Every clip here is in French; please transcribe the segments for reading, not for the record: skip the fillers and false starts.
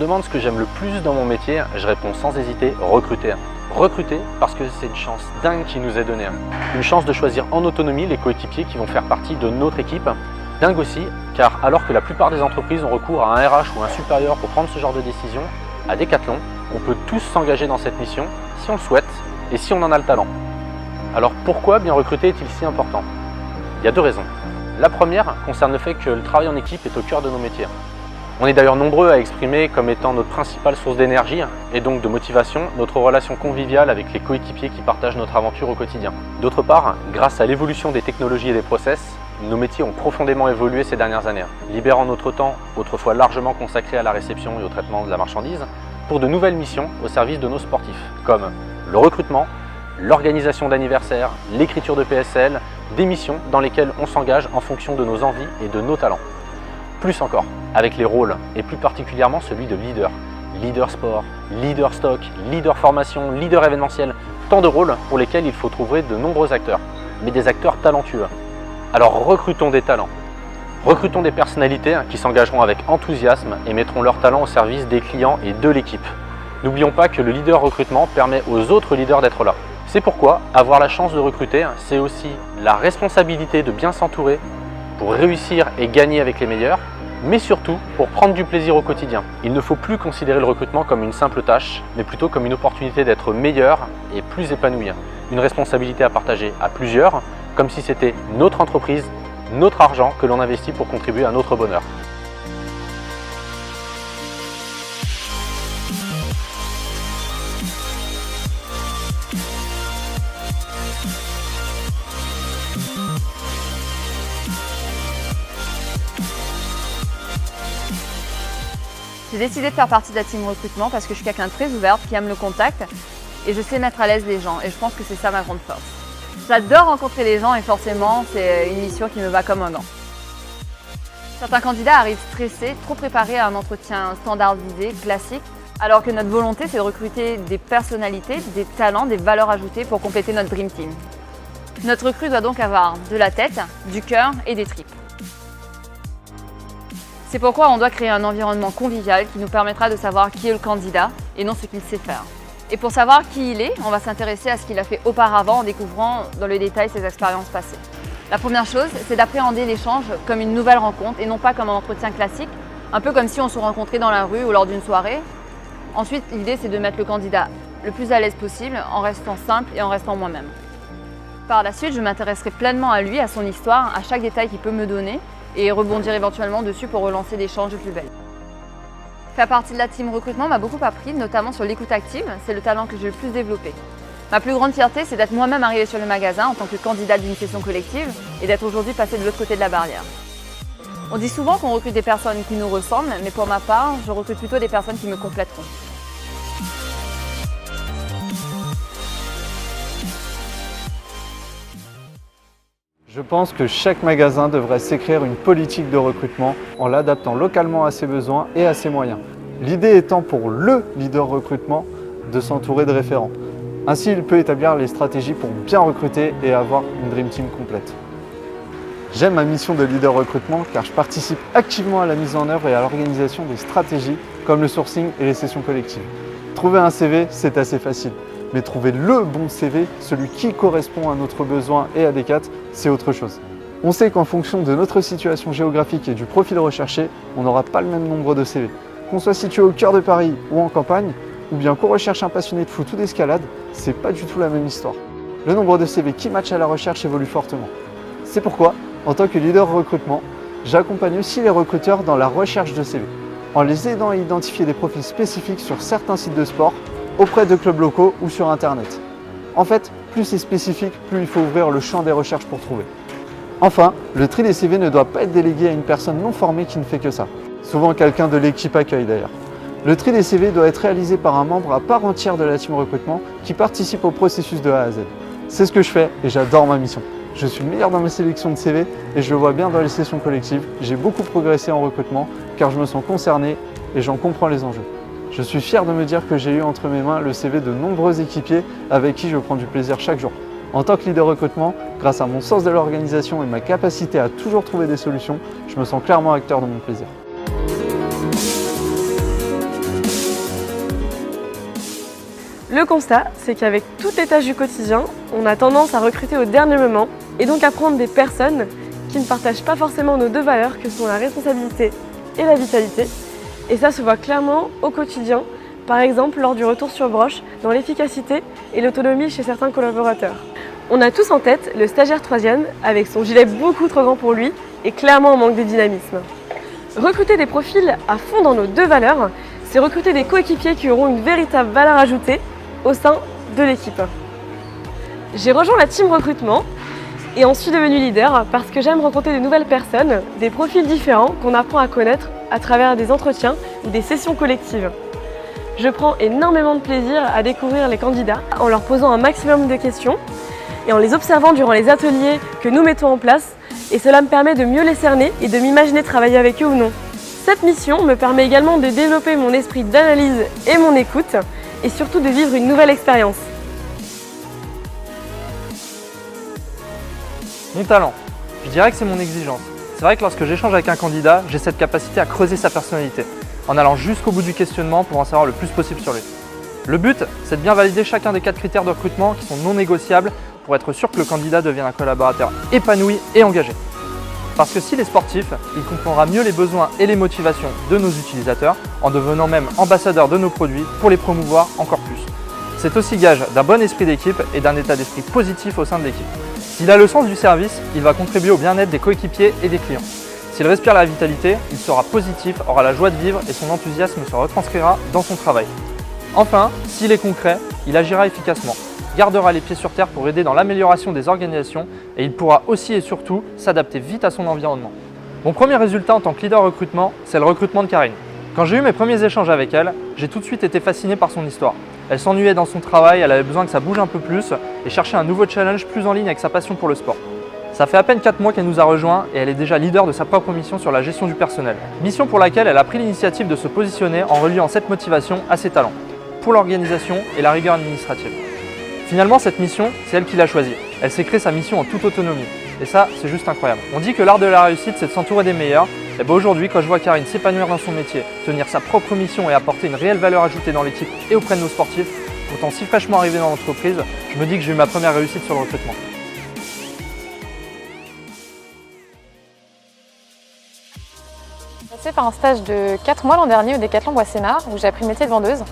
on me demande ce que j'aime le plus dans mon métier, je réponds sans hésiter, recruter. Recruter parce que c'est une chance dingue qui nous est donnée. Une chance de choisir en autonomie les coéquipiers qui vont faire partie de notre équipe. Dingue aussi, car alors que la plupart des entreprises ont recours à un RH ou un supérieur pour prendre ce genre de décision, à Decathlon, on peut tous s'engager dans cette mission si on le souhaite et si on en a le talent. Alors pourquoi bien recruter est-il si important? Il y a deux raisons. La première concerne le fait que le travail en équipe est au cœur de nos métiers. On est d'ailleurs nombreux à exprimer comme étant notre principale source d'énergie et donc de motivation notre relation conviviale avec les coéquipiers qui partagent notre aventure au quotidien. D'autre part, grâce à l'évolution des technologies et des process, nos métiers ont profondément évolué ces dernières années, libérant notre temps, autrefois largement consacré à la réception et au traitement de la marchandise, pour de nouvelles missions au service de nos sportifs, comme le recrutement, l'organisation d'anniversaires, l'écriture de PSL, des missions dans lesquelles on s'engage en fonction de nos envies et de nos talents. Plus encore, avec les rôles, et plus particulièrement celui de leader. Leader sport, leader stock, leader formation, leader événementiel. Tant de rôles pour lesquels il faut trouver de nombreux acteurs, mais des acteurs talentueux. Alors recrutons des talents. Recrutons des personnalités qui s'engageront avec enthousiasme et mettront leur talent au service des clients et de l'équipe. N'oublions pas que le leader recrutement permet aux autres leaders d'être là. C'est pourquoi avoir la chance de recruter, c'est aussi la responsabilité de bien s'entourer pour réussir et gagner avec les meilleurs, mais surtout pour prendre du plaisir au quotidien. Il ne faut plus considérer le recrutement comme une simple tâche, mais plutôt comme une opportunité d'être meilleur et plus épanoui. Une responsabilité à partager à plusieurs, comme si c'était notre entreprise, notre argent que l'on investit pour contribuer à notre bonheur. J'ai décidé de faire partie de la team recrutement parce que je suis quelqu'un de très ouverte, qui aime le contact et je sais mettre à l'aise les gens et je pense que c'est ça ma grande force. J'adore rencontrer les gens et forcément c'est une mission qui me va comme un gant. Certains candidats arrivent stressés, trop préparés à un entretien standardisé, classique, alors que notre volonté c'est de recruter des personnalités, des talents, des valeurs ajoutées pour compléter notre Dream Team. Notre recrue doit donc avoir de la tête, du cœur et des tripes. C'est pourquoi on doit créer un environnement convivial qui nous permettra de savoir qui est le candidat et non ce qu'il sait faire. Et pour savoir qui il est, on va s'intéresser à ce qu'il a fait auparavant en découvrant dans le détail ses expériences passées. La première chose, c'est d'appréhender l'échange comme une nouvelle rencontre et non pas comme un entretien classique, un peu comme si on se rencontrait dans la rue ou lors d'une soirée. Ensuite, l'idée c'est de mettre le candidat le plus à l'aise possible en restant simple et en restant moi-même. Par la suite, je m'intéresserai pleinement à lui, à son histoire, à chaque détail qu'il peut me donner et rebondir éventuellement dessus pour relancer l'échange de plus belle. Faire partie de la team recrutement m'a beaucoup appris, notamment sur l'écoute active, c'est le talent que j'ai le plus développé. Ma plus grande fierté, c'est d'être moi-même arrivée sur le magasin en tant que candidate d'une session collective et d'être aujourd'hui passée de l'autre côté de la barrière. On dit souvent qu'on recrute des personnes qui nous ressemblent, mais pour ma part, je recrute plutôt des personnes qui me complèteront. Je pense que chaque magasin devrait s'écrire une politique de recrutement en l'adaptant localement à ses besoins et à ses moyens. L'idée étant pour le leader recrutement de s'entourer de référents. Ainsi, il peut établir les stratégies pour bien recruter et avoir une Dream Team complète. J'aime ma mission de leader recrutement car je participe activement à la mise en œuvre et à l'organisation des stratégies comme le sourcing et les sessions collectives. Trouver un CV, c'est assez facile. Mais trouver le bon CV, celui qui correspond à notre besoin et à Decat, c'est autre chose. On sait qu'en fonction de notre situation géographique et du profil recherché, on n'aura pas le même nombre de CV. Qu'on soit situé au cœur de Paris ou en campagne, ou bien qu'on recherche un passionné de foot ou d'escalade, c'est pas du tout la même histoire. Le nombre de CV qui matchent à la recherche évolue fortement. C'est pourquoi, en tant que leader recrutement, j'accompagne aussi les recruteurs dans la recherche de CV, en les aidant à identifier des profils spécifiques sur certains sites de sport, auprès de clubs locaux ou sur Internet. En fait, plus c'est spécifique, plus il faut ouvrir le champ des recherches pour trouver. Enfin, le tri des CV ne doit pas être délégué à une personne non formée qui ne fait que ça. Souvent quelqu'un de l'équipe accueil d'ailleurs. Le tri des CV doit être réalisé par un membre à part entière de la team recrutement qui participe au processus de A à Z. C'est ce que je fais et j'adore ma mission. Je suis meilleur dans ma sélection de CV et je le vois bien dans les sessions collectives. J'ai beaucoup progressé en recrutement car je me sens concerné et j'en comprends les enjeux. Je suis fier de me dire que j'ai eu entre mes mains le CV de nombreux équipiers avec qui je prends du plaisir chaque jour. En tant que leader recrutement, grâce à mon sens de l'organisation et ma capacité à toujours trouver des solutions, je me sens clairement acteur de mon plaisir. Le constat, c'est qu'avec toutes les tâches du quotidien, on a tendance à recruter au dernier moment et donc à prendre des personnes qui ne partagent pas forcément nos deux valeurs que sont la responsabilité et la vitalité. Et ça se voit clairement au quotidien, par exemple lors du retour sur broche, dans l'efficacité et l'autonomie chez certains collaborateurs. On a tous en tête le stagiaire 3e avec son gilet beaucoup trop grand pour lui et clairement en manque de dynamisme. Recruter des profils à fond dans nos deux valeurs, c'est recruter des coéquipiers qui auront une véritable valeur ajoutée au sein de l'équipe. J'ai rejoint la team recrutement et en suis devenue leader parce que j'aime rencontrer de nouvelles personnes, des profils différents qu'on apprend à connaître à travers des entretiens ou des sessions collectives. Je prends énormément de plaisir à découvrir les candidats en leur posant un maximum de questions et en les observant durant les ateliers que nous mettons en place, et cela me permet de mieux les cerner et de m'imaginer travailler avec eux ou non. Cette mission me permet également de développer mon esprit d'analyse et mon écoute, et surtout de vivre une nouvelle expérience. Mon talent, je dirais que c'est mon exigence. C'est vrai que lorsque j'échange avec un candidat, j'ai cette capacité à creuser sa personnalité, en allant jusqu'au bout du questionnement pour en savoir le plus possible sur lui. Le but, c'est de bien valider chacun des 4 critères de recrutement qui sont non négociables pour être sûr que le candidat devienne un collaborateur épanoui et engagé. Parce que s'il est sportif, il comprendra mieux les besoins et les motivations de nos utilisateurs en devenant même ambassadeur de nos produits pour les promouvoir encore plus. C'est aussi gage d'un bon esprit d'équipe et d'un état d'esprit positif au sein de l'équipe. S'il a le sens du service, il va contribuer au bien-être des coéquipiers et des clients. S'il respire la vitalité, il sera positif, aura la joie de vivre et son enthousiasme se retranscrira dans son travail. Enfin, s'il est concret, il agira efficacement, gardera les pieds sur terre pour aider dans l'amélioration des organisations et il pourra aussi et surtout s'adapter vite à son environnement. Mon premier résultat en tant que leader recrutement, c'est le recrutement de Karine. Quand j'ai eu mes premiers échanges avec elle, j'ai tout de suite été fasciné par son histoire. Elle s'ennuyait dans son travail, elle avait besoin que ça bouge un peu plus et cherchait un nouveau challenge plus en ligne avec sa passion pour le sport. Ça fait à peine 4 mois qu'elle nous a rejoints et elle est déjà leader de sa propre mission sur la gestion du personnel. Mission pour laquelle elle a pris l'initiative de se positionner en reliant cette motivation à ses talents, pour l'organisation et la rigueur administrative. Finalement, cette mission, c'est elle qui l'a choisie. Elle s'est créée sa mission en toute autonomie. Et ça, c'est juste incroyable. On dit que l'art de la réussite, c'est de s'entourer des meilleurs. Et bien aujourd'hui, quand je vois Karine s'épanouir dans son métier, tenir sa propre mission et apporter une réelle valeur ajoutée dans l'équipe et auprès de nos sportifs, pourtant si fraîchement arrivé dans l'entreprise, je me dis que j'ai eu ma première réussite sur le recrutement. J'ai passé par un stage de 4 mois l'an dernier au Décathlon Bois-Sénart où j'ai appris le métier de vendeuse.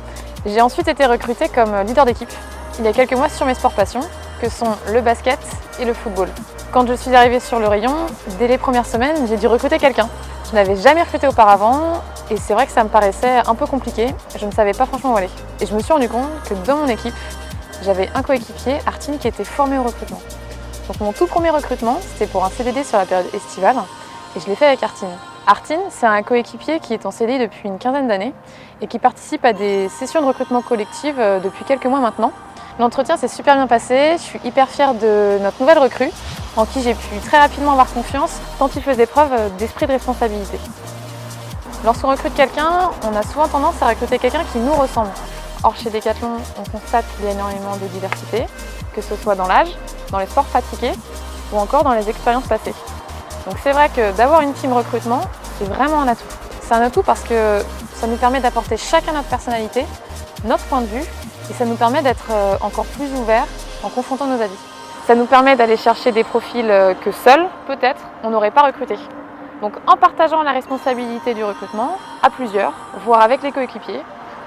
J'ai ensuite été recrutée comme leader d'équipe il y a quelques mois sur mes sports passions, que sont le basket et le football. Quand je suis arrivée sur le rayon, dès les premières semaines, j'ai dû recruter quelqu'un. Je n'avais jamais recruté auparavant et c'est vrai que ça me paraissait un peu compliqué. Je ne savais pas franchement où aller. Et je me suis rendu compte que dans mon équipe, j'avais un coéquipier, Artine, qui était formé au recrutement. Donc mon tout premier recrutement, c'était pour un CDD sur la période estivale et je l'ai fait avec Artine. Artine, c'est un coéquipier qui est en CDI depuis une quinzaine d'années et qui participe à des sessions de recrutement collective depuis quelques mois maintenant. L'entretien s'est super bien passé, je suis hyper fière de notre nouvelle recrue, en qui j'ai pu très rapidement avoir confiance, tant il faisait preuve d'esprit de responsabilité. Lorsqu'on recrute quelqu'un, on a souvent tendance à recruter quelqu'un qui nous ressemble. Or chez Décathlon, on constate qu'il y a énormément de diversité, que ce soit dans l'âge, dans les sports pratiqués ou encore dans les expériences passées. Donc c'est vrai que d'avoir une team recrutement, c'est vraiment un atout. C'est un atout parce que ça nous permet d'apporter chacun notre personnalité, notre point de vue, et ça nous permet d'être encore plus ouverts en confrontant nos avis. Ça nous permet d'aller chercher des profils que seuls, peut-être, on n'aurait pas recrutés. Donc en partageant la responsabilité du recrutement, à plusieurs, voire avec les coéquipiers,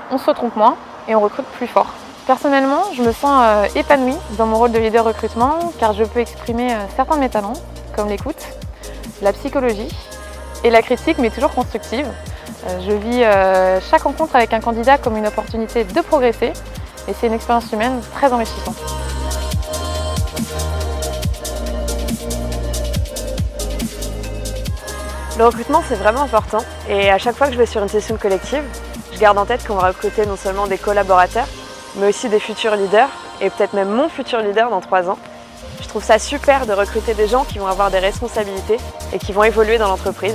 on se trompe moins et on recrute plus fort. Personnellement, je me sens épanouie dans mon rôle de leader recrutement car je peux exprimer certains de mes talents, comme l'écoute, la psychologie et la critique, mais toujours constructive. Je vis chaque rencontre avec un candidat comme une opportunité de progresser et c'est une expérience humaine très enrichissante. Le recrutement, c'est vraiment important et à chaque fois que je vais sur une session collective, je garde en tête qu'on va recruter non seulement des collaborateurs, mais aussi des futurs leaders et peut-être même mon futur leader dans 3 ans. Je trouve ça super de recruter des gens qui vont avoir des responsabilités et qui vont évoluer dans l'entreprise.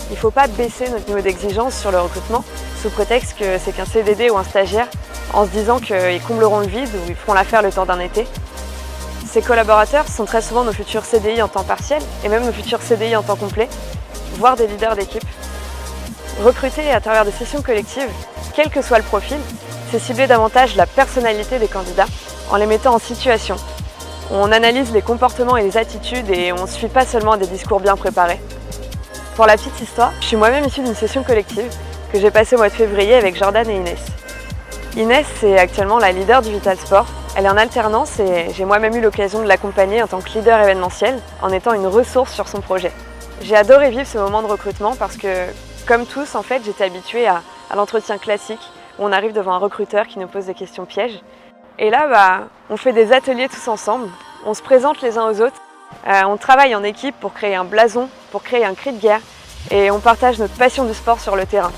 Il ne faut pas baisser notre niveau d'exigence sur le recrutement sous prétexte que c'est qu'un CDD ou un stagiaire en se disant qu'ils combleront le vide ou ils feront l'affaire le temps d'un été. Ces collaborateurs sont très souvent nos futurs CDI en temps partiel et même nos futurs CDI en temps complet, voire des leaders d'équipe. Recruter à travers des sessions collectives, quel que soit le profil, c'est cibler davantage la personnalité des candidats en les mettant en situation. On analyse les comportements et les attitudes et on ne suit pas seulement des discours bien préparés. Pour la petite histoire, je suis moi-même issue d'une session collective que j'ai passée au mois de février avec Jordan et Inès. Inès est actuellement la leader du Vital Sport. Elle est en alternance et j'ai moi-même eu l'occasion de l'accompagner en tant que leader événementiel en étant une ressource sur son projet. J'ai adoré vivre ce moment de recrutement parce que, comme tous, en fait, j'étais habituée à l'entretien classique où on arrive devant un recruteur qui nous pose des questions pièges. Et là, on fait des ateliers tous ensemble, on se présente les uns aux autres, on travaille en équipe pour créer un blason, pour créer un cri de guerre et on partage notre passion du sport sur le terrain.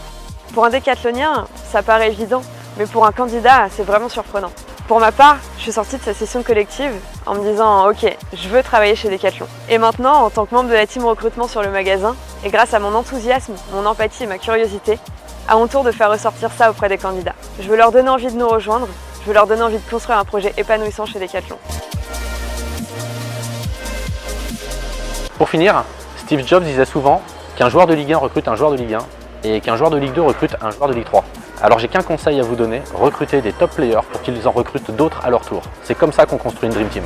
Pour un décathlonien, ça paraît évident, mais pour un candidat, c'est vraiment surprenant. Pour ma part, je suis sortie de cette session collective en me disant « Ok, je veux travailler chez Decathlon ». Et maintenant, en tant que membre de la team recrutement sur le magasin, et grâce à mon enthousiasme, mon empathie et ma curiosité, à mon tour de faire ressortir ça auprès des candidats. Je veux leur donner envie de nous rejoindre, je veux leur donner envie de construire un projet épanouissant chez Decathlon. Pour finir, Steve Jobs disait souvent qu'un joueur de Ligue 1 recrute un joueur de Ligue 1 et qu'un joueur de Ligue 2 recrute un joueur de Ligue 3. Alors j'ai qu'un conseil à vous donner, recrutez des top players pour qu'ils en recrutent d'autres à leur tour. C'est comme ça qu'on construit une Dream Team.